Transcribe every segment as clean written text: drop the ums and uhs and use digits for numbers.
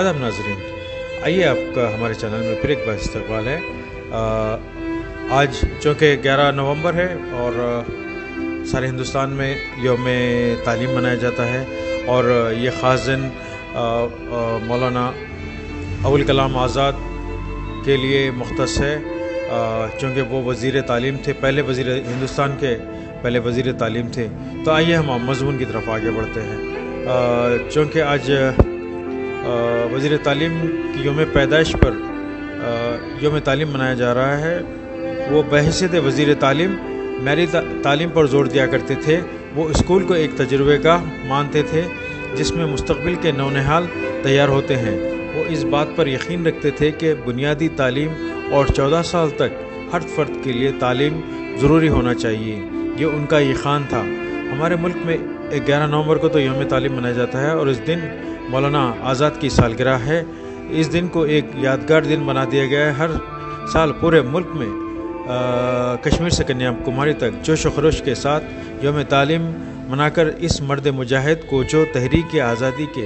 आदाब नाजरीन, आइए आपका हमारे चैनल में फिर एक बार इस्तकबाल है। आज चूँकि 11 नवंबर है और सारे हिंदुस्तान में यौम तालीम मनाया जाता है और ये ख़ास दिन मौलाना अबुल कलाम आज़ाद के लिए मुख्तस है, चूँकि वो वज़ीर तालीम थे, हिंदुस्तान के पहले वज़ीर तालीम थे। तो आइए हम मज़मून की तरफ आगे बढ़ते हैं। चूँकि आज वज़ीर तालीम की यौम पैदाइश पर यौम तालीम मनाया जा रहा है। वो बहैसियत वज़ीर तालीम मेरी तालीम पर ज़ोर दिया करते थे। वो स्कूल को एक तजुर्बे का मानते थे जिसमें मुस्तक़बिल के नौनिहाल तैयार होते हैं। वो इस बात पर यकीन रखते थे कि बुनियादी तालीम और 14 साल तक हर फ़र्द के लिए तालीम ज़रूरी होना चाहिए। ये उनका यकीन था। हमारे मुल्क में 11 नवंबर को तो यौम तालीम मनाया जाता है और इस दिन मौलाना आज़ाद की सालगिरह है। इस दिन को एक यादगार दिन बना दिया गया है। हर साल पूरे मुल्क में कश्मीर से कन्याकुमारी तक जोश व खरोश के साथ यौम तालीम मनाकर इस मर्द मुजाहिद को, जो तहरीक आज़ादी के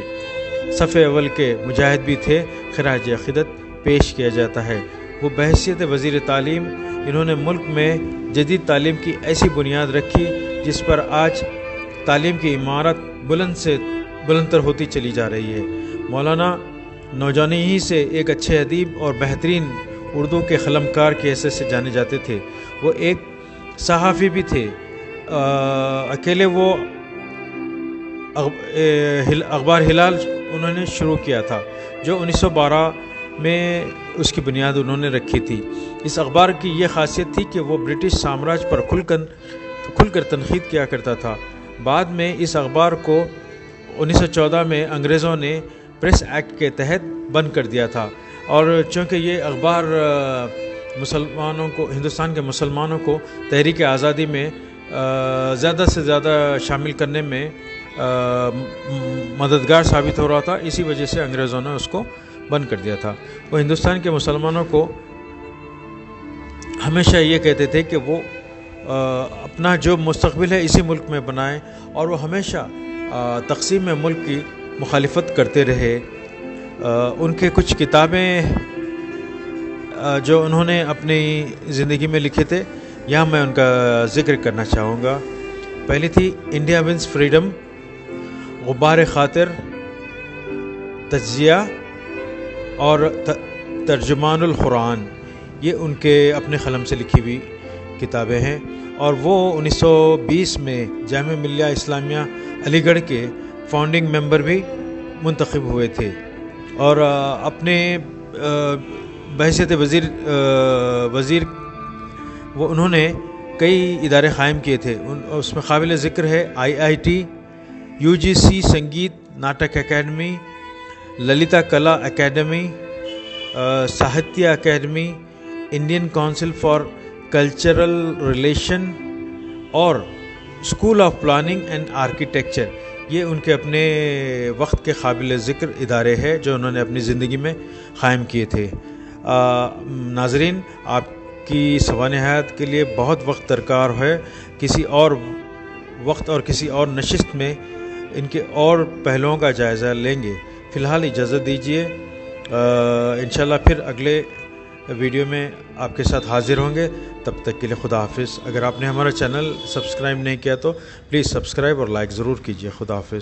सफ़े अव्वल के मुजाहिद भी थे, खिराज अक़ीदत पेश किया जाता है। वो बहैसियत वज़ीर तालीम इन्होंने मुल्क में जदीद तालीम की ऐसी बुनियाद रखी जिस पर आज तालीम की इमारत बुलंदतर होती चली जा रही है। मौलाना नौजवानी ही से एक अच्छे अदीब और बेहतरीन उर्दू के क़लमकार की हैसियत से जाने जाते थे। वो एक सहाफ़ी भी थे। अकेले वो अखबार हिलाल उन्होंने शुरू किया था, जो 1912 में उसकी बुनियाद उन्होंने रखी थी। इस अखबार की ये खासियत थी कि वो ब्रिटिश साम्राज्य पर खुलकर तनक़ीद किया करता था। बाद में इस अखबार को 1914 में अंग्रेज़ों ने प्रेस एक्ट के तहत बंद कर दिया था और चूँकि ये अखबार हिंदुस्तान के मुसलमानों को तहरीक आज़ादी में ज़्यादा से ज़्यादा शामिल करने में मददगार साबित हो रहा था, इसी वजह से अंग्रेज़ों ने उसको बंद कर दिया था। वो हिंदुस्तान के मुसलमानों को हमेशा ये कहते थे कि वो अपना जो मुस्तक़बिल है इसी मुल्क में बनाएं और वो हमेशा तक़सीम मुल्क की मुखालिफत करते रहे। उनके कुछ किताबें जो उन्होंने अपनी ज़िंदगी में लिखे थे, यहाँ मैं उनका ज़िक्र करना चाहूँगा। पहली थी इंडिया विंस फ्रीडम, गुब्बार ख़ातिर, तज्ज़िया और तर्जुमानुल कुरान। ये उनके अपने क़लम से लिखी हुई किताबें हैं और वो 1920 में जामिया मिल्लिया इस्लामिया अलीगढ़ के फाउंडिंग मेंबर भी मुंतखब हुए थे और अपने बहैसियत वज़ीर वो उन्होंने कई इदारे क़ायम किए थे। उसमें काबिल ज़िक्र है IIT, UGC संगीत नाटक academy, Lalita Kala Akademi, Sahitya Akademi, Indian council for cultural relation और school of planning and architecture. ये उनके अपने वक्त के काबिल ज़िक्र इदारे हैं जो उन्होंने अपनी ज़िंदगी में क़ायम किए थे। नाज़रीन, आपकी सवाने हयात के लिए बहुत वक्त दरकार है। किसी और वक्त और किसी और नशिस्त में इनके और पहलुओं का जायज़ा लेंगे। फ़िलहाल इजाज़त दीजिए, इंशाल्लाह फिर अगले वीडियो में आपके साथ हाज़िर होंगे। तब तक के लिए खुदा हाफिज़। अगर आपने हमारा चैनल सब्सक्राइब नहीं किया तो प्लीज़ सब्सक्राइब और लाइक ज़रूर कीजिए। खुदा हाफिज़।